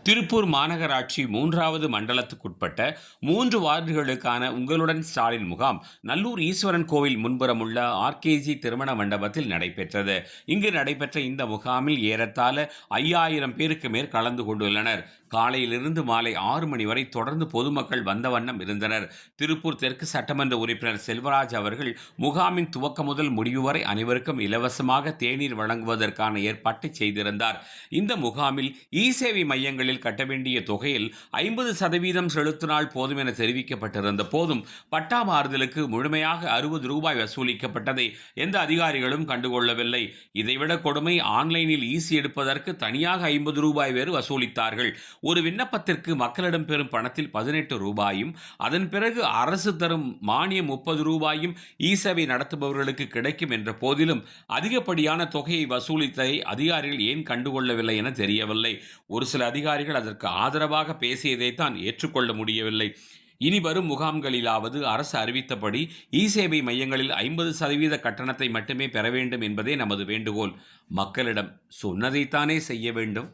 திருப்பூர் மாநகராட்சி 3வது மண்டலத்துக்குட்பட்ட 3 வார்டுகளுக்கான உங்களுடன் ஸ்டாலின் முகாம் நல்லூர் ஈஸ்வரன் கோவில் முன்புறமுள்ள ஆர்கேஜி திருமண மண்டபத்தில் நடைபெற்றது. இங்கு நடைபெற்ற இந்த முகாமில் ஏறத்தாழ 5000 பேருக்கு மேல் கலந்து கொண்டுள்ளனர். காலையிலிருந்து மாலை 6 மணி வரை தொடர்ந்து பொதுமக்கள் வந்த வண்ணம் இருந்தனர். திருப்பூர் தெற்கு சட்டமன்ற உறுப்பினர் செல்வராஜ் அவர்கள் முகாமின் துவக்கம் முதல் முடிவு வரை அனைவருக்கும் இலவசமாக தேநீர் வழங்குவதற்கான ஏற்பாட்டை செய்திருந்தார். இந்த முகாமில் இ-சேவை மையங்களில் கட்ட வேண்டிய தொகையில் 50% செலுத்தினால் போதும் என தெரிவிக்கப்பட்டிருந்த போதும் பட்டா மாறுதலுக்கு முழுமையாக ரூபாய் 60 வசூலிக்கப்பட்டதை எந்த அதிகாரிகளும் கண்டுகொள்ளவில்லை. இதைவிட கொடுமை, ஆன்லைனில் ஈசி எடுப்பதற்கு தனியாக 50 ரூபாய் வேறு வசூலித்தார்கள். ஒரு விண்ணப்பத்திற்கு மக்களிடம் பெறும் பணத்தில் 18 ரூபாயும் அதன் பிறகு அரசு தரும் மானியம் 30 ரூபாயும் இ-சேவை நடத்துபவர்களுக்கு கிடைக்கும் என்ற போதிலும் அதிகப்படியான தொகையை வசூலித்ததை அதிகாரிகள் ஏன் கண்டுகொள்ளவில்லை என தெரியவில்லை. ஒரு சில அதிகாரிகள் அதற்கு ஆதரவாக பேசியதைத்தான் ஏற்றுக்கொள்ள முடியவில்லை. இனி வரும் முகாம்களிலாவது அரசு அறிவித்தபடி இ-சேவை மையங்களில் 50% கட்டணத்தை மட்டுமே பெற வேண்டும் என்பதே நமது வேண்டுகோள். மக்களிடம் சொன்னதைத்தானே செய்ய வேண்டும்.